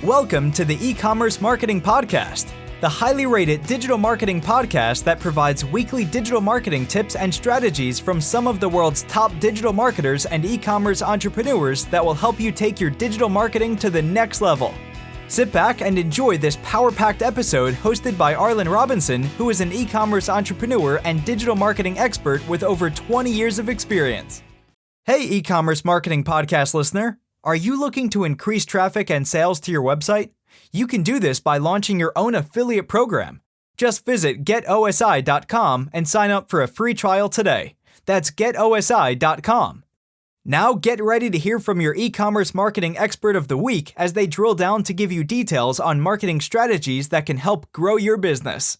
Welcome to the Ecommerce Marketing Podcast, the highly rated digital marketing podcast that provides weekly digital marketing tips and strategies from some of the world's top digital marketers and e-commerce entrepreneurs that will help you take your digital marketing to the next level. Sit back and enjoy this power-packed episode hosted by Arlen Robinson, who is an e-commerce entrepreneur and digital marketing expert with over 20 years of experience. Hey, e-commerce marketing podcast listener. Are you looking to increase traffic and sales to your website? You can do this by launching your own affiliate program. Just visit getosi.com and sign up for a free trial today. That's getosi.com. Now get ready to hear from your e-commerce marketing expert of the week as they drill down to give you details on marketing strategies that can help grow your business.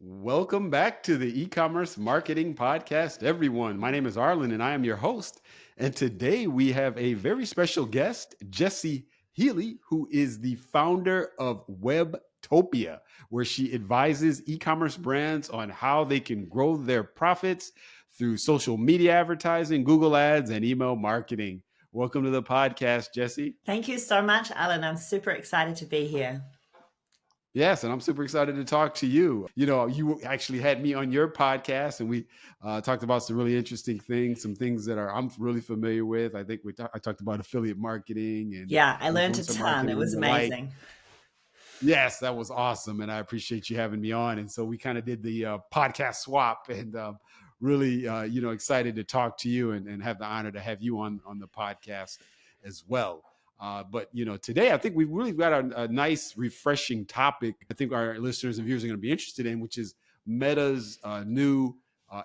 Welcome back to the E-commerce Marketing Podcast, everyone. My name is Arlen and I am your host. And today we have a very special guest, Jessie Healy, who is the founder of Webtopia, where she advises e-commerce brands on how they can grow their profits through social media advertising, Google Ads, and email marketing. Welcome to the podcast, Jessie. Thank you so much, Arlen. I'm super excited to be here. Yes, and I'm super excited to talk to you. You know, you actually had me on your podcast, and we talked about some really interesting things, some things that I'm really familiar with. I think I talked about affiliate marketing. And yeah, I learned a ton. It was amazing. Yes, that was awesome, and I appreciate you having me on. And so we kind of did the podcast swap, and really, excited to talk to you and have the honor to have you on the podcast as well. But today I think we've really got a nice, refreshing topic. I think our listeners and viewers are going to be interested in, which is Meta's new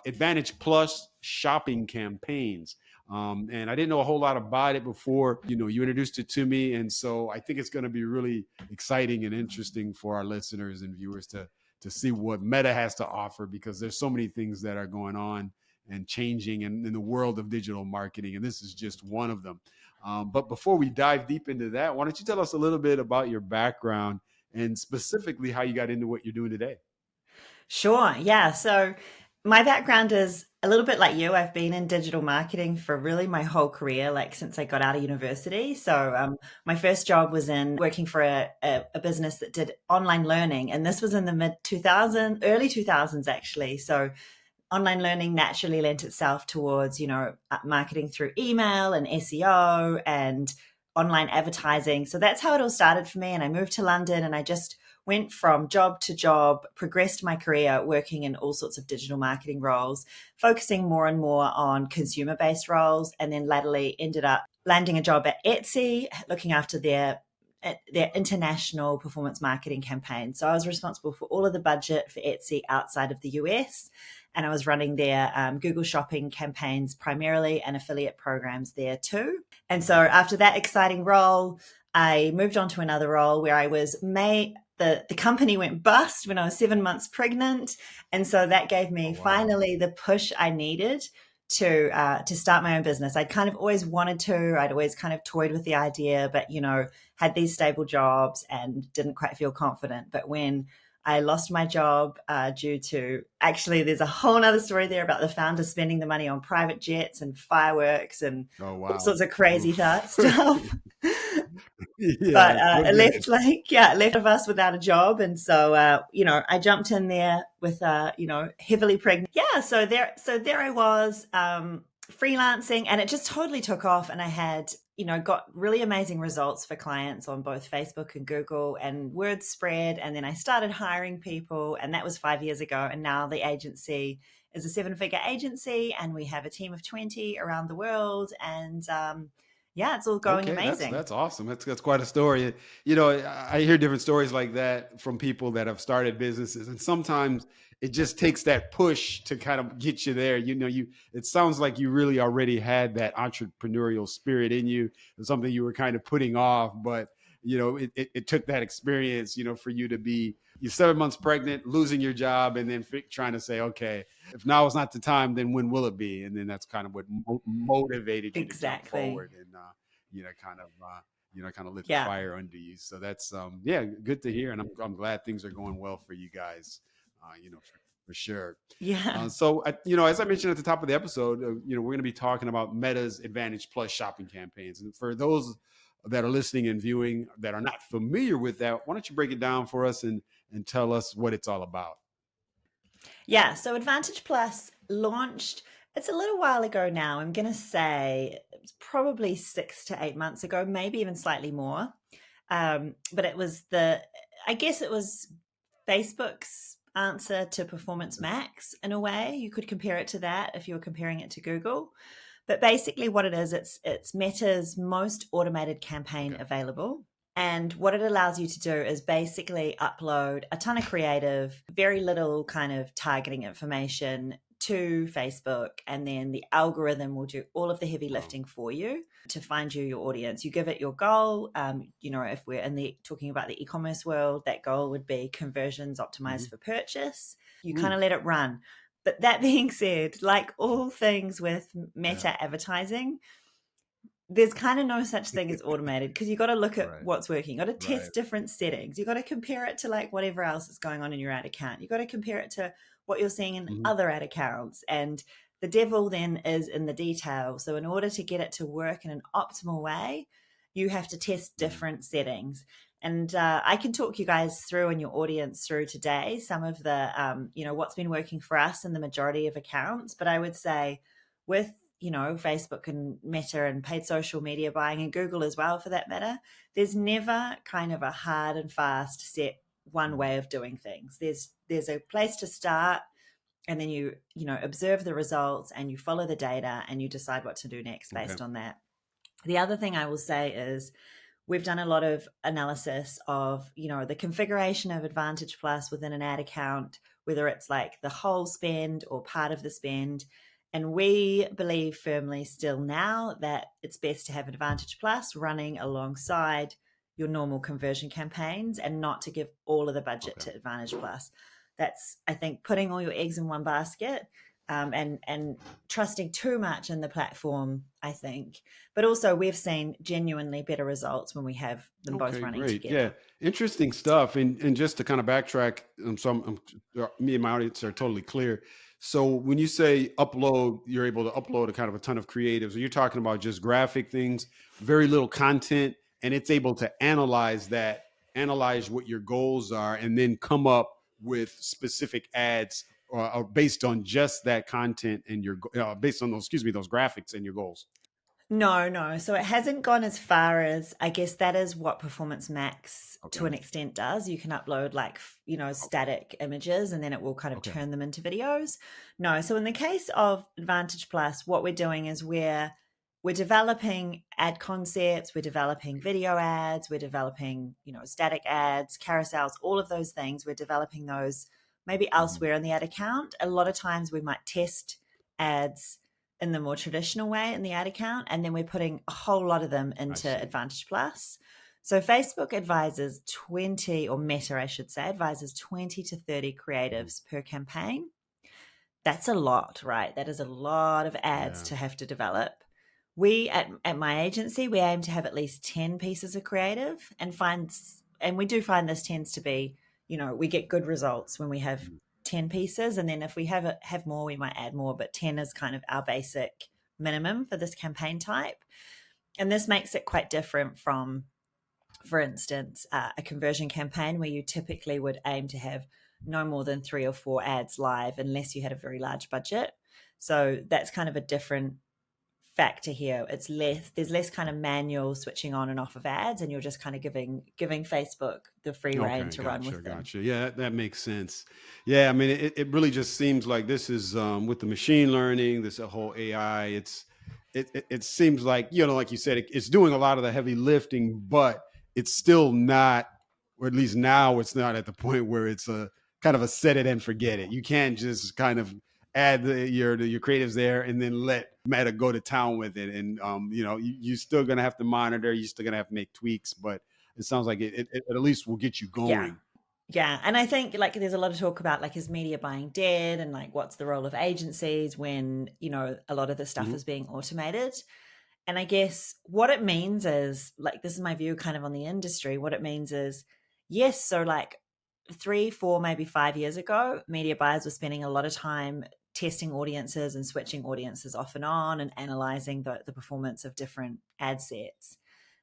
Advantage Plus shopping campaigns. And I didn't know a whole lot about it before, you introduced it to me. And so I think it's going to be really exciting and interesting for our listeners and viewers to see what Meta has to offer, because there's so many things that are going on and changing in the world of digital marketing. And this is just one of them. But before we dive deep into that, why don't you tell us a little bit about your background and specifically how you got into what you're doing today? Sure. Yeah. So my background is a little bit like you. I've been in digital marketing for really my whole career, like since I got out of university. So my first job was in working for a business that did online learning. And this was in the early 2000s, actually. So online learning naturally lent itself towards, marketing through email and SEO and online advertising. So that's how it all started for me. And I moved to London and I just went from job to job, progressed my career working in all sorts of digital marketing roles, focusing more and more on consumer-based roles, and then latterly ended up landing a job at Etsy, looking after their international performance marketing campaign. So I was responsible for all of the budget for Etsy outside of the US. And I was running their Google shopping campaigns primarily and affiliate programs there too. And so after that exciting role, I moved on to another role where I was the company went bust when I was 7 months pregnant. And so that gave me finally the push I needed to start my own business. I'd kind of always wanted to. I'd always kind of toyed with the idea, but, had these stable jobs and didn't quite feel confident. But when I lost my job due to, actually, there's a whole nother story there about the founder spending the money on private jets and fireworks and all sorts of crazy stuff. But it left of us without a job. And so, I jumped in there with, heavily pregnant. Yeah. So there I was freelancing, and it just totally took off. And I had, got really amazing results for clients on both Facebook and Google, and word spread. And then I started hiring people, and that was 5 years ago. And now the agency is a 7-figure agency, and we have a team of 20 around the world. And it's all going amazing. That's awesome. That's quite a story. I hear different stories like that from people that have started businesses, and sometimes it just takes that push to kind of get you there. It sounds like you really already had that entrepreneurial spirit in you. It's something you were kind of putting off, but it took that experience, for you to be, you're 7 months pregnant, losing your job, and then trying to say, okay, if now is not the time, then when will it be? And then that's kind of what motivated you to jump forward and, kind of lit the fire under you. So that's, good to hear. And I'm glad things are going well for you guys, for sure. Yeah. So, as I mentioned at the top of the episode, we're going to be talking about Meta's Advantage Plus shopping campaigns. And for those that are listening and viewing that are not familiar with that, why don't you break it down for us and tell us what it's all about? Yeah, so Advantage Plus launched, it's a little while ago now. I'm going to say it's probably 6 to 8 months ago, maybe even slightly more. But it was I guess it was Facebook's answer to Performance Max in a way. You could compare it to that if you were comparing it to Google. But basically what it is, it's Meta's most automated campaign available. And what it allows you to do is basically upload a ton of creative, very little kind of targeting information to Facebook, and then the algorithm will do all of the heavy lifting for you to find you your audience. You give it your goal. If we're talking about the e-commerce world, that goal would be conversions optimized for purchase. You kind of let it run. But that being said, like all things with Meta advertising, there's kind of no such thing as automated, because you got to look at what's working. You got to test different settings. You got to compare it to like whatever else is going on in your ad account. You got to compare it to what you're seeing in other ad accounts. And the devil then is in the detail. So in order to get it to work in an optimal way, you have to test different settings. And I can talk you guys through and your audience through today some of the, what's been working for us in the majority of accounts. But I would say with Facebook and Meta and paid social media buying, and Google as well for that matter, there's never kind of a hard and fast set one way of doing things. There's a place to start, and then you observe the results and you follow the data and you decide what to do next based on that. The other thing I will say is we've done a lot of analysis of, the configuration of Advantage Plus within an ad account, whether it's like the whole spend or part of the spend. And we believe firmly still now that it's best to have Advantage Plus running alongside your normal conversion campaigns and not to give all of the budget to Advantage Plus. That's, I think, putting all your eggs in one basket and trusting too much in the platform, I think. But also we've seen genuinely better results when we have them both running together. Yeah, interesting stuff. And just to kind of backtrack, me and my audience are totally clear. So when you say upload, you're able to upload a kind of a ton of creatives. You're talking about just graphic things, very little content, and it's able to analyze what your goals are, and then come up with specific ads based on just that content and based on those graphics and your goals. No. So it hasn't gone as far as, I guess that is what Performance Max to an extent does. You can upload static images and then it will kind of turn them into videos. No. So in the case of Advantage Plus, what we're doing is we're developing ad concepts, we're developing video ads, we're developing, static ads, carousels, all of those things. We're developing those maybe elsewhere in the ad account. A lot of times we might test ads in the more traditional way in the ad account, and then we're putting a whole lot of them into Advantage Plus. So Facebook advises 20, or Meta, I should say, advises 20 to 30 creatives per campaign. That's a lot, right? That is a lot of ads to have to develop. We, at my agency, we aim to have at least 10 pieces of creative, and we do find this tends to be, we get good results when we have 10 pieces, and then if we have more, we might add more, but 10 is kind of our basic minimum for this campaign type. And this makes it quite different from, for instance, a conversion campaign where you typically would aim to have no more than 3 or 4 ads live unless you had a very large budget. So that's kind of a different factor here. There's less kind of manual switching on and off of ads, and you're just kind of giving Facebook the free rein to run with them. Yeah, that makes sense. Yeah, I mean, it really just seems like this is with the machine learning, this whole AI. It seems like, like you said, it's doing a lot of the heavy lifting, but it's still not, or at least now it's not at the point where it's a kind of a set it and forget it. You can't just kind of add your creatives there and then let Meta go to town with it. And, you're still going to have to monitor. You're still going to have to make tweaks, but it sounds like it at least will get you going. Yeah. And I think there's a lot of talk about is media buying dead, and what's the role of agencies when, a lot of the stuff is being automated. And I guess what it means is, this is my view kind of on the industry. What it means is, yes. So 3, 4, maybe 5 years ago, media buyers were spending a lot of time testing audiences and switching audiences off and on and analyzing the performance of different ad sets.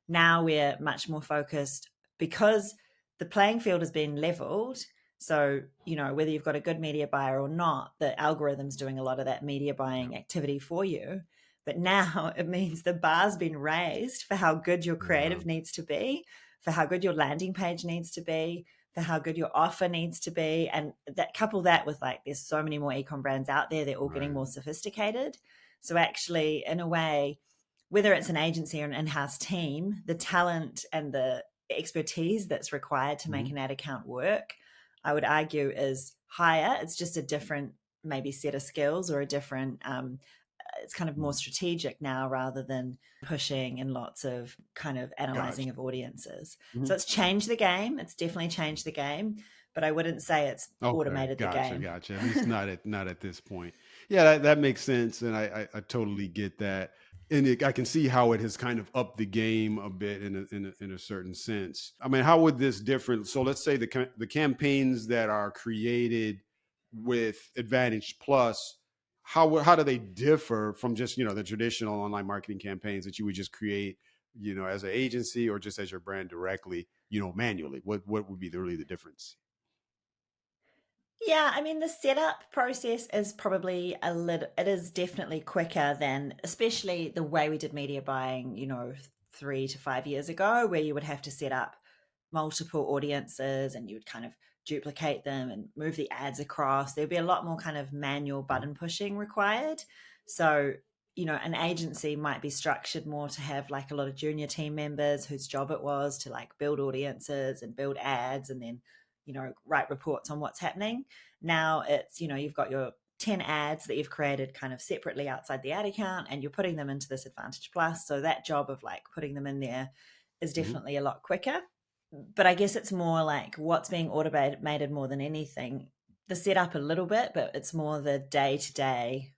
Now we're much more focused because the playing field has been leveled. So, whether you've got a good media buyer or not, the algorithm's doing a lot of that media buying activity for you. But now it means the bar's been raised for how good your creative needs to be, for how good your landing page needs to be, for how good your offer needs to be. And that couple that with there's so many more e-com brands out there, they're all getting more sophisticated. So actually, in a way, whether it's an agency or an in-house team, the talent and the expertise that's required to make an ad account work, I would argue is higher. It's just a different maybe set of skills or a different, it's kind of more strategic now rather than pushing and lots of kind of analyzing of audiences. So it's changed the game. It's definitely changed the game, but I wouldn't say it's automated the game. Gotcha. At least not at this point. Yeah, that makes sense. And I totally get that. And I can see how it has kind of upped the game a bit in a certain sense. I mean, how would this differ? So let's say the campaigns that are created with Advantage Plus, how do they differ from just, the traditional online marketing campaigns that you would just create, as an agency or just as your brand directly, manually? What would be really the difference? Yeah, I mean, the setup process is probably it is definitely quicker than, especially the way we did media buying, 3 to 5 years ago, where you would have to set up multiple audiences and you would kind of duplicate them and move the ads across. There'd be a lot more kind of manual button pushing required. So, an agency might be structured more to have a lot of junior team members whose job it was to build audiences and build ads and then write reports on what's happening. Now it's, you've got your 10 ads that you've created kind of separately outside the ad account and you're putting them into this Advantage Plus. So that job of putting them in there is definitely a lot quicker. But I guess it's more what's being automated more than anything. The setup a little bit, but it's more the day-to-day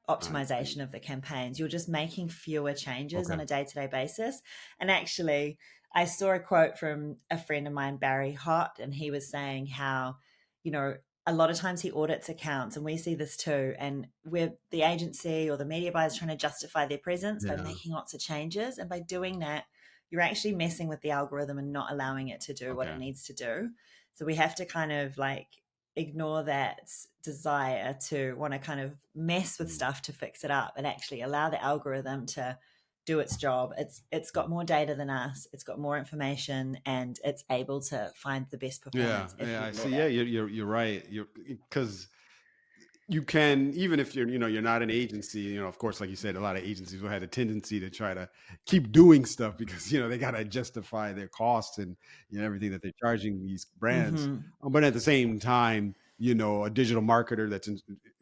optimization of the campaigns. You're just making fewer changes on a day-to-day basis. And actually, I saw a quote from a friend of mine, Barry Hott, and he was saying how, a lot of times he audits accounts, and we see this too, and where the agency or the media buyer is trying to justify their presence by making lots of changes. And by doing that, you're actually messing with the algorithm and not allowing it to do what it needs to do. So we have to kind of ignore that desire to want to kind of mess with stuff to fix it up and actually allow the algorithm to do its job. It's got more data than us. It's got more information, and it's able to find the best performance. I see. Yeah, you're right. Because you can, even if you're not an agency, of course, like you said, a lot of agencies will have a tendency to try to keep doing stuff because, they got to justify their costs and, everything that they're charging these brands. But at the same time, a digital marketer that's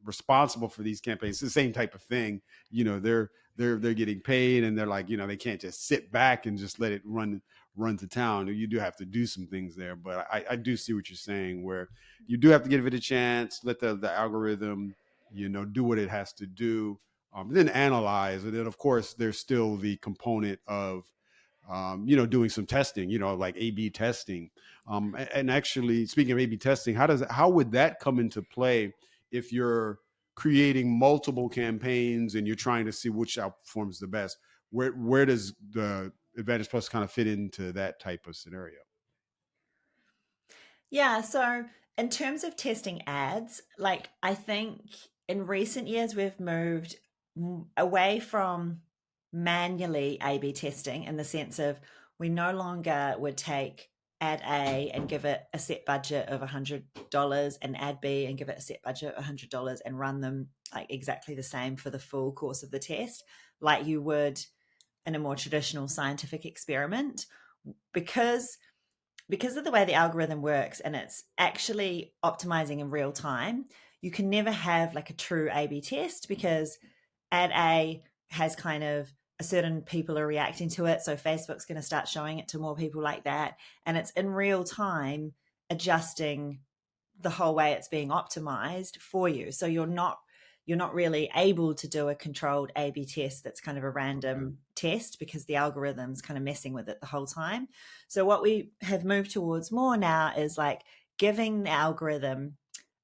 responsible for these campaigns, it's the same type of thing. They're getting paid, and they're they can't just sit back and just let it run to town. You do have to do some things there. But I do see what you're saying, where you do have to give it a chance, let the algorithm, do what it has to do, then analyze. And then, of course, there's still the component of, doing some testing, like A/B testing. And actually, speaking of A/B testing, how would that come into play if you're creating multiple campaigns and you're trying to see which outperforms the best? Where does the Advantage Plus kind of fit into that type of scenario? Yeah, so in terms of testing ads, I think in recent years we've moved away from manually A/B testing, in the sense of we no longer would take ad A and give it a set budget of $100 and ad B and give it a set budget of $100 and run them exactly the same for the full course of the test, like you would in a more traditional scientific experiment, because of the way the algorithm works and it's actually optimizing in real time. You can never have a true A/B test, because ad A has kind of a certain people are reacting to it. So Facebook's going to start showing it to more people like that. And it's in real time adjusting the whole way it's being optimized for you. So you're not really able to do a controlled A/B test that's kind of a random test, because the algorithm's kind of messing with it the whole time. So what we have moved towards more now is giving the algorithm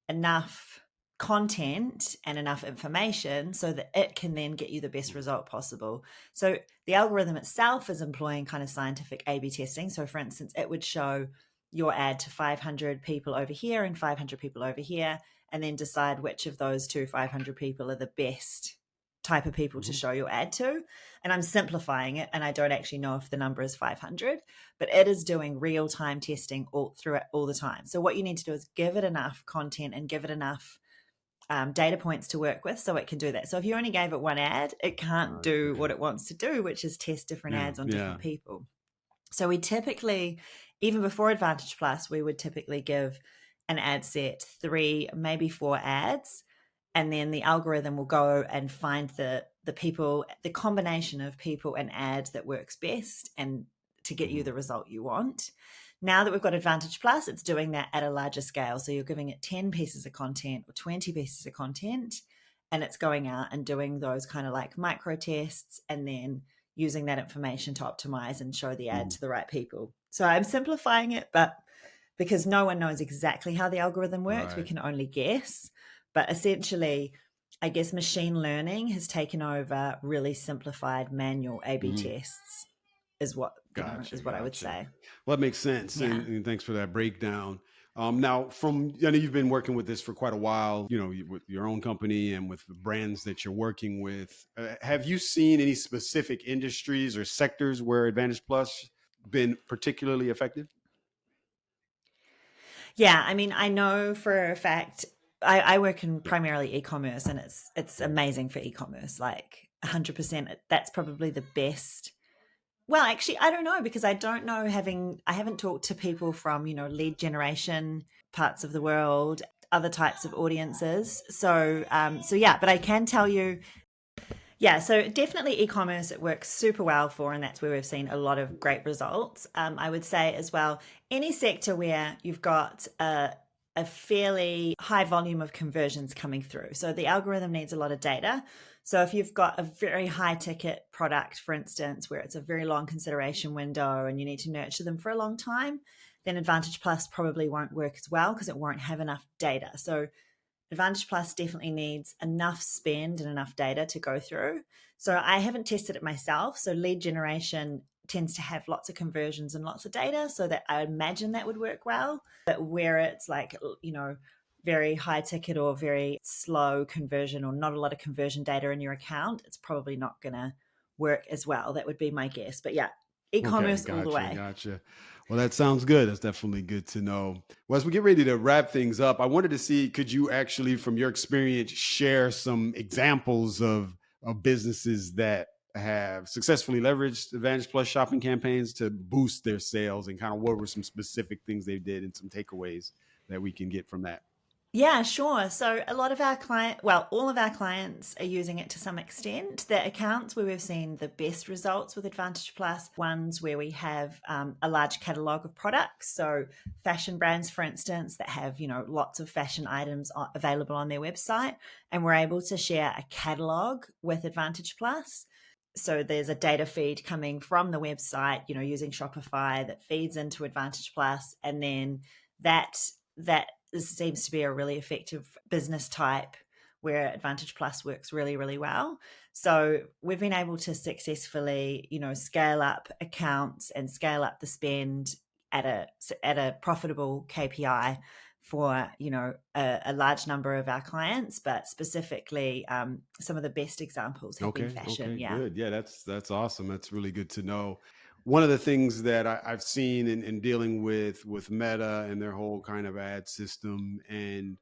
enough content and enough information so that it can then get you the best result possible. So the algorithm itself is employing kind of scientific A/B testing. So for instance, it would show your ad to 500 people over here and 500 people over here, and then decide which of those 500 people are the best type of people to show your ad to. And I'm simplifying it, and I don't actually know if the number is 500, but it is doing real-time testing all the time. So what you need to do is give it enough content and give it enough data points to work with so it can do that. So if you only gave it one ad, it can't do what it wants to do, which is test different ads on different people. So we typically, even before Advantage Plus, we would typically give an ad set 3, maybe 4 ads, and then the algorithm will go and find the people, the combination of people and ads that works best and to get you the result you want. Now that we've got Advantage Plus, it's doing that at a larger scale. So you're giving it 10 pieces of content or 20 pieces of content, and it's going out and doing those kind of like micro tests and then using that information to optimize and show the ad to the right people. So I'm simplifying it, but because no one knows exactly how the algorithm works, we can only guess. But essentially, I guess machine learning has taken over really simplified manual A/B tests is what I would say. Well, that makes sense. Yeah. And thanks for that breakdown. Now, I know you've been working with this for quite a while, with your own company and with the brands that you're working with. Have you seen any specific industries or sectors where Advantage Plus been particularly effective? Yeah, I mean, I know for a fact, I work in primarily e-commerce, and it's amazing for e-commerce, like 100%. That's probably the best. Well, actually, I don't know, because I don't know, I haven't talked to people from, lead generation parts of the world, other types of audiences. So yeah, but I can tell you, yeah, so definitely e-commerce, it works super well for, and that's where we've seen a lot of great results. I would say as well, any sector where you've got a fairly high volume of conversions coming through. So the algorithm needs a lot of data. So if you've got a very high ticket product, for instance, where it's a very long consideration window and you need to nurture them for a long time, then Advantage Plus probably won't work as well because it won't have enough data. So Advantage Plus definitely needs enough spend and enough data to go through. So I haven't tested it myself. So lead generation tends to have lots of conversions and lots of data, so that I imagine that would work well. But where it's like, very high ticket or very slow conversion or not a lot of conversion data in your account, it's probably not going to work as well. That would be my guess. But yeah, e-commerce all the way. Gotcha. Well, that sounds good. That's definitely good to know. Well, as we get ready to wrap things up, I wanted to see, could you actually, from your experience, share some examples of businesses that have successfully leveraged Advantage Plus shopping campaigns to boost their sales, and kind of what were some specific things they did and some takeaways that we can get from that? Yeah, sure. So a lot of our all of our clients are using it to some extent. The accounts where we've seen the best results with Advantage Plus, ones where we have a large catalog of products. So fashion brands, for instance, that have, lots of fashion items available on their website, and we're able to share a catalog with Advantage Plus. So there's a data feed coming from the website, using Shopify that feeds into Advantage Plus, and then that this seems to be a really effective business type where Advantage Plus works really, really well. So we've been able to successfully, scale up accounts and scale up the spend at a profitable KPI for, a large number of our clients, but specifically some of the best examples have been fashion. Yeah. Good. Yeah, that's awesome. That's really good to know. One of the things that I've seen in dealing with Meta and their whole kind of ad system, and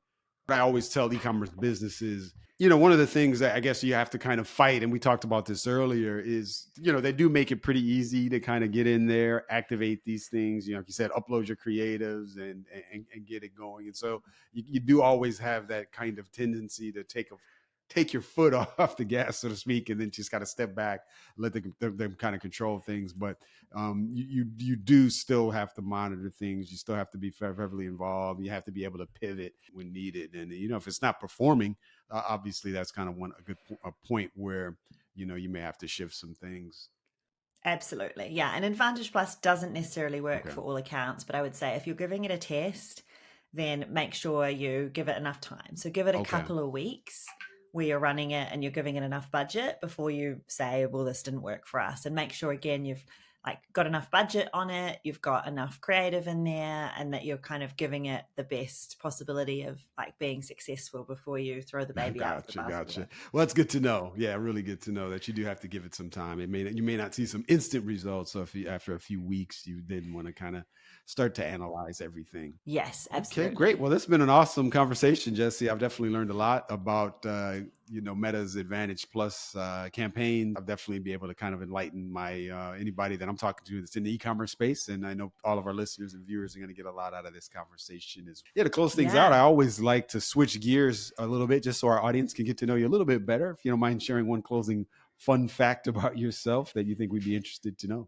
I always tell e-commerce businesses, one of the things that I guess you have to kind of fight, and we talked about this earlier, is, they do make it pretty easy to kind of get in there, activate these things, like you said, upload your creatives and get it going. And so you do always have that kind of tendency to take your foot off the gas, so to speak, and then just got to step back, let them kind of control things. But you do still have to monitor things. You still have to be heavily involved. You have to be able to pivot when needed. And if it's not performing, obviously that's kind of a point where you may have to shift some things. Absolutely, yeah. And Advantage Plus doesn't necessarily work for all accounts, but I would say if you're giving it a test, then make sure you give it enough time. So give it a couple of weeks where you're running it and you're giving it enough budget before you say, well, this didn't work for us. And make sure, again, you've got enough budget on it, you've got enough creative in there, and that you're kind of giving it the best possibility of being successful before you throw the baby out the bathwater. Gotcha. Well, that's good to know. Yeah, really good to know that you do have to give it some time. You may not see some instant results. So after a few weeks, you then want to kind of start to analyze everything. Yes, absolutely. Okay, great. Well, this has been an awesome conversation, Jessie. I've definitely learned a lot about Meta's Advantage Plus campaign. I'll definitely be able to kind of enlighten anybody that I'm talking to that's in the e-commerce space. And I know all of our listeners and viewers are going to get a lot out of this conversation. To close things out, I always like to switch gears a little bit just so our audience can get to know you a little bit better. If you don't mind sharing one closing fun fact about yourself that you think we'd be interested to know.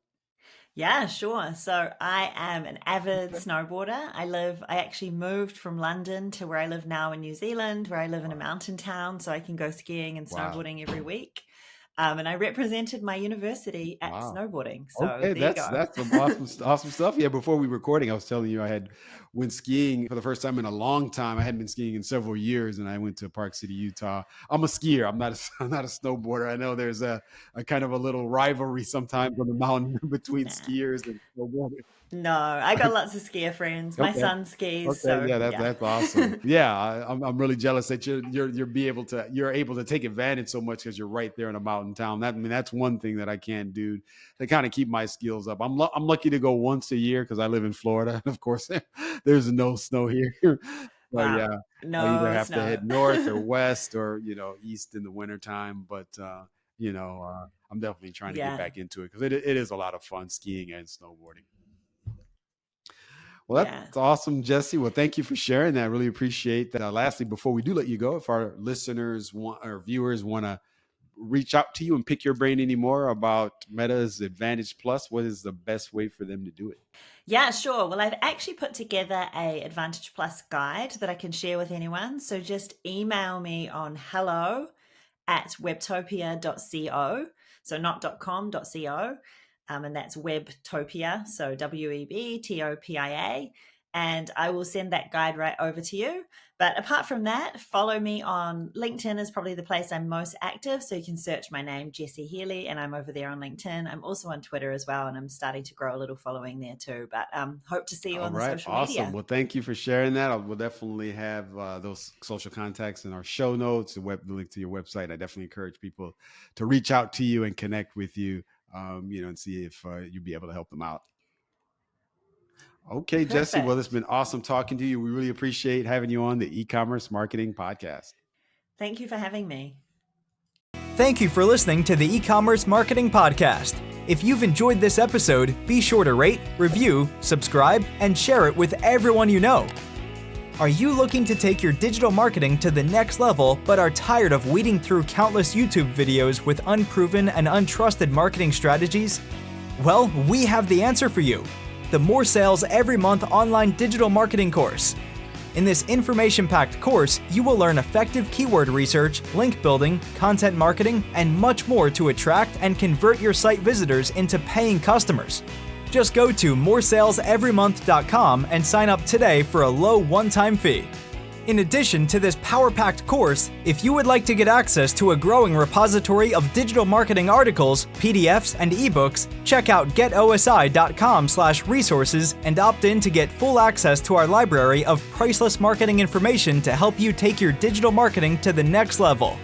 Yeah, sure. So I am an avid snowboarder. I actually moved from London to where I live now in New Zealand, where I live in a mountain town, so I can go skiing and snowboarding every week. And I represented my university at snowboarding. So that's some awesome stuff. Yeah, before we were recording, I was telling you I went skiing for the first time in a long time. I hadn't been skiing in several years, and I went to Park City, Utah. I'm a skier. I'm not a snowboarder. I know there's a kind of a little rivalry sometimes on the mountain between skiers and snowboarders. No, I got lots of skier friends. My son skis. Okay. So, that's awesome. Yeah, I'm really jealous that you're able to take advantage so much because you're right there in a mountain town. That's one thing that I can't do to kind of keep my skills up. I'm lucky to go once a year because I live in Florida, and of course there's no snow here. But I either have to head north or west or east in the wintertime. But I'm definitely trying to get back into it because it is a lot of fun skiing and snowboarding. Well, that's awesome, Jessie. Well, thank you for sharing that. I really appreciate that. Lastly, before we do let you go, if our listeners or viewers want to reach out to you and pick your brain anymore about Meta's Advantage Plus, what is the best way for them to do it? Yeah, sure. Well, I've actually put together a Advantage Plus guide that I can share with anyone. So just email me on hello@webtopia.co. So not .com, .co. And that's Webtopia, so WEBTOPIA, and I will send that guide right over to you. But apart from that, follow me on LinkedIn is probably the place I'm most active, so you can search my name, Jessie Healy, and I'm over there on LinkedIn. I'm also on Twitter as well, and I'm starting to grow a little following there too. But hope to see you on the social media. Awesome. Well, thank you for sharing that. We'll definitely have those social contacts in our show notes, the link to your website. I definitely encourage people to reach out to you and connect with you. And see if you'd be able to help them out. Okay, Perfect. Jessie. Well, it's been awesome talking to you. We really appreciate having you on the E-Commerce Marketing Podcast. Thank you for having me. Thank you for listening to the E-Commerce Marketing Podcast. If you've enjoyed this episode, be sure to rate, review, subscribe, and share it with everyone you know. Are you looking to take your digital marketing to the next level but are tired of weeding through countless YouTube videos with unproven and untrusted marketing strategies? Well, we have the answer for you. The More Sales Every Month online digital marketing course. In this information-packed course, you will learn effective keyword research, link building, content marketing, and much more to attract and convert your site visitors into paying customers. Just go to moresaleseverymonth.com and sign up today for a low one-time fee. In addition to this power-packed course, if you would like to get access to a growing repository of digital marketing articles, PDFs, and ebooks, check out getosi.com/resources and opt in to get full access to our library of priceless marketing information to help you take your digital marketing to the next level.